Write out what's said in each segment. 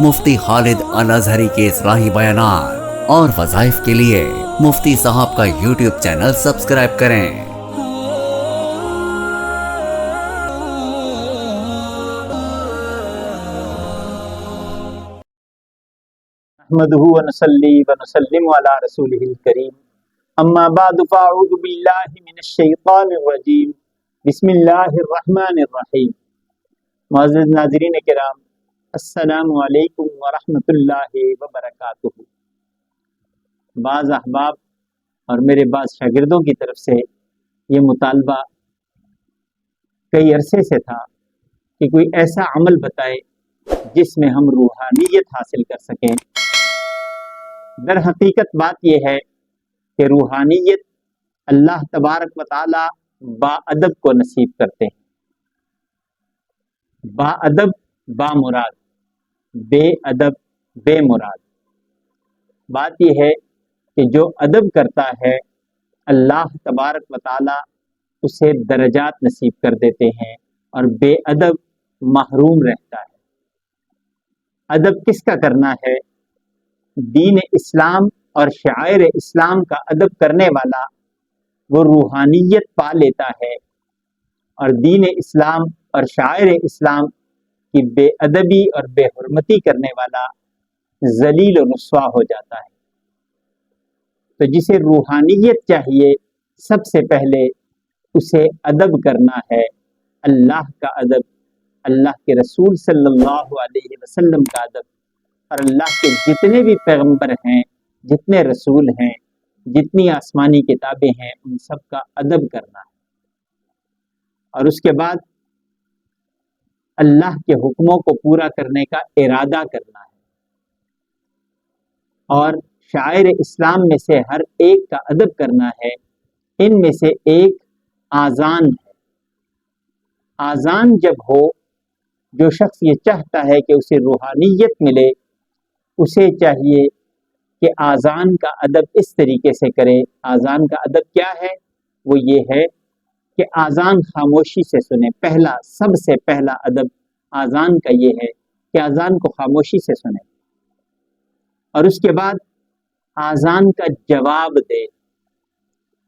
مفتی خالد الازہری کے اصلاحی بیانات اور وظائف کے لیے مفتی صاحب کا یوٹیوب چینل سبسکرائب کریں۔ نحمده ونصلي ونسلم على رسوله الكريم اما بعد فاعوذ بالله من الشیطان الرجیم بسم اللہ الرحمن الرحیم۔ معزز ناظرین کرام، السلام علیکم ورحمۃ اللہ وبرکاتہ۔ بعض احباب اور میرے بعض شاگردوں کی طرف سے یہ مطالبہ کئی عرصے سے تھا کہ کوئی ایسا عمل بتائے جس میں ہم روحانیت حاصل کر سکیں۔ در حقیقت بات یہ ہے کہ روحانیت اللہ تبارک و تعالی با ادب کو نصیب کرتے ہیں۔ با ادب با مراد، بے ادب بے مراد۔ بات یہ ہے کہ جو ادب کرتا ہے اللہ تبارک و تعالی اسے درجات نصیب کر دیتے ہیں، اور بے ادب محروم رہتا ہے۔ ادب کس کا کرنا ہے؟ دین اسلام اور شعائر اسلام کا ادب کرنے والا وہ روحانیت پا لیتا ہے، اور دین اسلام اور شعائر اسلام کی بے ادبی اور بے حرمتی کرنے والا ذلیل و رسوا ہو جاتا ہے۔ تو جسے روحانیت چاہیے، سب سے پہلے اسے ادب کرنا ہے، اللہ کا ادب، اللہ کے رسول صلی اللہ علیہ وسلم کا ادب، اور اللہ کے جتنے بھی پیغمبر ہیں، جتنے رسول ہیں، جتنی آسمانی کتابیں ہیں، ان سب کا ادب کرنا ہے۔ اور اس کے بعد اللہ کے حکموں کو پورا کرنے کا ارادہ کرنا ہے۔ اور شاعر اسلام میں سے ہر ایک کا ادب کرنا ہے۔ ان میں سے ایک آذان ہے۔ آذان جب ہو، جو شخص یہ چاہتا ہے کہ اسے روحانیت ملے، اسے چاہیے کہ آذان کا ادب اس طریقے سے کرے۔ آذان کا ادب کیا ہے؟ وہ یہ ہے کہ آذان خاموشی سے سنے۔ پہلا، سب سے پہلا ادب آذان کا یہ ہے کہ آذان کو خاموشی سے سنے، اور اس کے بعد آذان کا جواب دے۔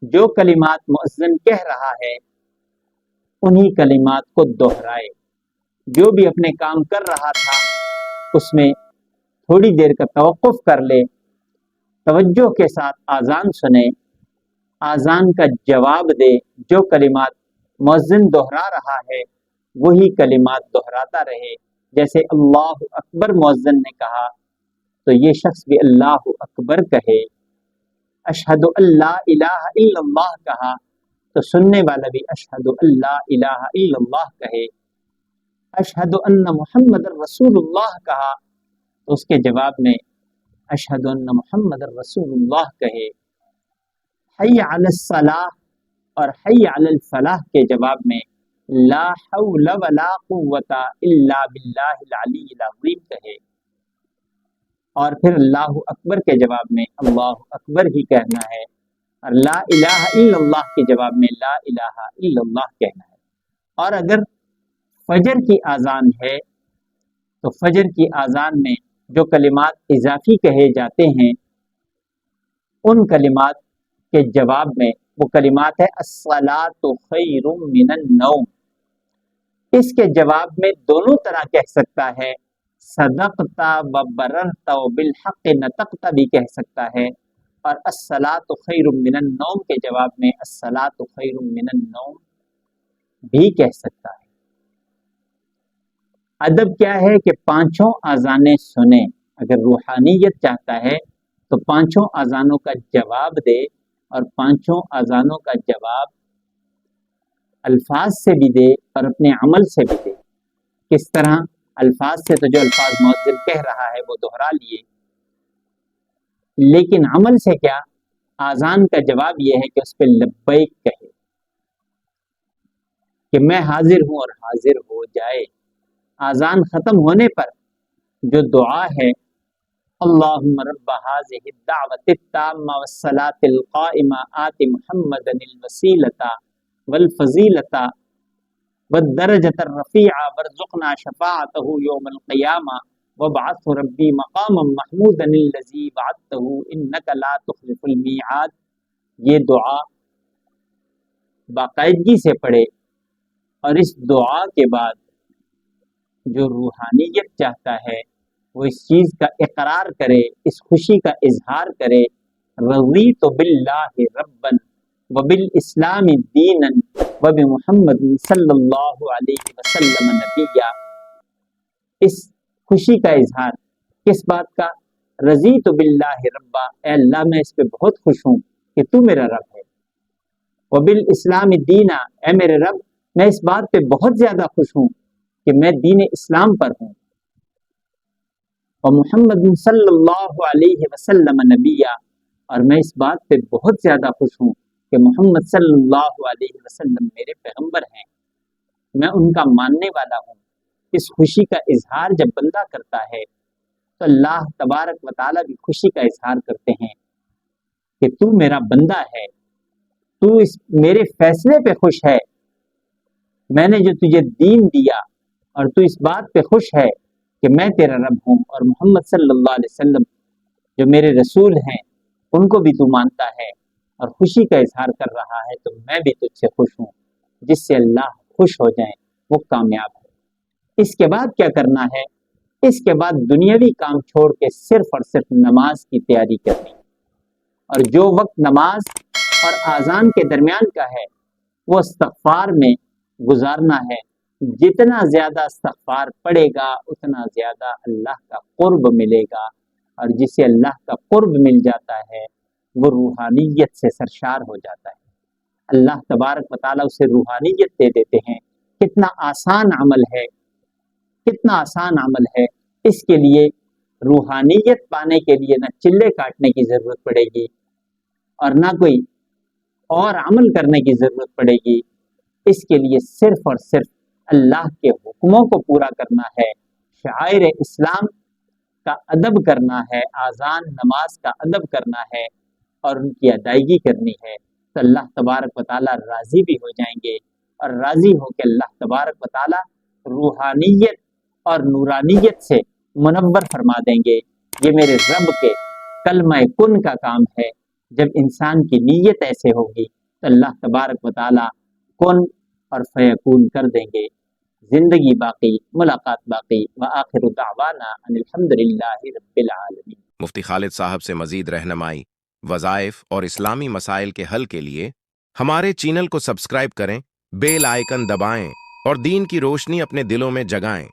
جو کلمات مؤذن کہہ رہا ہے انہی کلمات کو دہرائے۔ جو بھی اپنے کام کر رہا تھا اس میں تھوڑی دیر کا توقف کر لے، توجہ کے ساتھ آذان سنے، آذان کا جواب دے۔ جو کلمات مؤذن دہرا رہا ہے وہی کلمات دہراتا رہے۔ جیسے اللہ اکبر مؤذن نے کہا تو یہ شخص بھی اللہ اکبر کہے۔ اشہد ان لا الہ الا اللہ کہا تو سننے والا بھی اشہد ان لا الہ الا اللہ کہے۔ اشہد ان محمد رسول اللہ کہا تو اس کے جواب میں اشہد ان محمد رسول اللہ کہے۔ حی علی الصلاح اور حی علی الفلاح کے جواب میں لا حول ولا قوت الا باللہ العلی العظیم کہے، اور پھر اللہ اکبر کے جواب میں اللہ اکبر ہی کہنا ہے، اور لا الہ الا اللہ کے جواب میں لا الہ الا اللہ کہنا ہے۔ اور اگر فجر کی اذان ہے تو فجر کی اذان میں جو کلمات اضافی کہے جاتے ہیں ان کلمات کے جواب میں وہ کلمات ہے الصلاۃ خیر من النوم۔ اس کے جواب میں دونوں طرح کہہ سکتا ہے، صدقت و بررت و بالحق نطقت بھی کہہ سکتا ہے، اور الصلاۃ خیر من النوم کے جواب میں الصلاۃ خیر من النوم بھی کہہ سکتا ہے۔ ادب کیا ہے کہ پانچوں اذانیں سنیں۔ اگر روحانیت چاہتا ہے تو پانچوں اذانوں کا جواب دے، اور پانچوں اذانوں کا جواب الفاظ سے بھی دے اور اپنے عمل سے بھی دے۔ کس طرح؟ الفاظ سے تو جو الفاظ مؤذن کہہ رہا ہے وہ دہرا لیے، لیکن عمل سے کیا؟ اذان کا جواب یہ ہے کہ اس پہ لبیک کہے، کہ میں حاضر ہوں اور حاضر ہو جائے۔ اذان ختم ہونے پر جو دعا ہے اللہم رب هذه الدعوة التامة والصلاة القائمة آت محمدا الوسیلة والفضیلة والدرجة الرفیعة وارزقنا شفاعته یوم القیامة، وَبَعَثْهُ رَبِّي مَقَامًا مَحْمُودًا الَّذِي وَعَدتَّهُ إِنَّكَ لَا تُخْلِفُ الْمِيعَادَ. یہ دعا باقاعدگی سے پڑھے، اور اس دعا کے بعد جو روحانیت چاہتا ہے وہ اس چیز کا اقرار کرے، اس خوشی کا اظہار کرے، رضیت باللہ ربا وبالاسلام دینا وبمحمد صلی اللہ علیہ وسلم نبیا. اس خوشی کا اظہار کس بات کا؟ رضیت باللہ ربا، اے اللہ میں اس پہ بہت خوش ہوں کہ تو میرا رب ہے. وبالاسلام دینا، اے میرے رب میں اس بات پہ بہت زیادہ خوش ہوں کہ میں دین اسلام پر ہوں. ومحمد صلی اللہ علیہ وسلم نبیا، اور میں اس بات پہ بہت زیادہ خوش ہوں کہ محمد صلی اللہ علیہ وسلم میرے پیغمبر ہیں، میں ان کا ماننے والا ہوں. اس خوشی کا اظہار جب بندہ کرتا ہے تو اللہ تبارک و تعالیٰ بھی خوشی کا اظہار کرتے ہیں کہ تو میرا بندہ ہے، تو اس میرے فیصلے پہ خوش ہے، میں نے جو تجھے دین دیا اور تو اس بات پہ خوش ہے کہ میں تیرا رب ہوں، اور محمد صلی اللہ علیہ وسلم جو میرے رسول ہیں ان کو بھی تو مانتا ہے اور خوشی کا اظہار کر رہا ہے، تو میں بھی تجھ سے خوش ہوں. جس سے اللہ خوش ہو جائیں وہ کامیاب ہے. اس کے بعد کیا کرنا ہے؟ اس کے بعد دنیاوی کام چھوڑ کے صرف اور صرف نماز کی تیاری کرنی، اور جو وقت نماز اور اذان کے درمیان کا ہے وہ استغفار میں گزارنا ہے. جتنا زیادہ استغفار پڑے گا اتنا زیادہ اللہ کا قرب ملے گا، اور جسے اللہ کا قرب مل جاتا ہے وہ روحانیت سے سرشار ہو جاتا ہے. اللہ تبارک و تعالیٰ اسے روحانیت دے دیتے ہیں. کتنا آسان عمل ہے، کتنا آسان عمل ہے. اس کے لیے روحانیت پانے کے لیے نہ چلے کاٹنے کی ضرورت پڑے گی اور نہ کوئی اور عمل کرنے کی ضرورت پڑے گی. اس کے لیے صرف اور صرف اللہ کے حکموں کو پورا کرنا ہے، شعائر اسلام کا ادب کرنا ہے، اذان نماز کا ادب کرنا ہے اور ان کی ادائیگی کرنی ہے. تو اللہ تبارک و تعالیٰ راضی بھی ہو جائیں گے، اور راضی ہو کے اللہ تبارک و تعالیٰ روحانیت اور نورانیت سے منور فرما دیں گے. یہ میرے رب کے کلمہ کن کا کام ہے. جب انسان کی نیت ایسے ہوگی تو اللہ تبارک و تعالیٰ کن اور فیکون کر دیں گے. زندگی باقی، ملاقات باقی. وآخر دعوانا ان الحمدللہ رب العالمین. مفتی خالد صاحب سے مزید رہنمائی، وظائف اور اسلامی مسائل کے حل کے لیے ہمارے چینل کو سبسکرائب کریں، بیل آئیکن دبائیں اور دین کی روشنی اپنے دلوں میں جگائیں.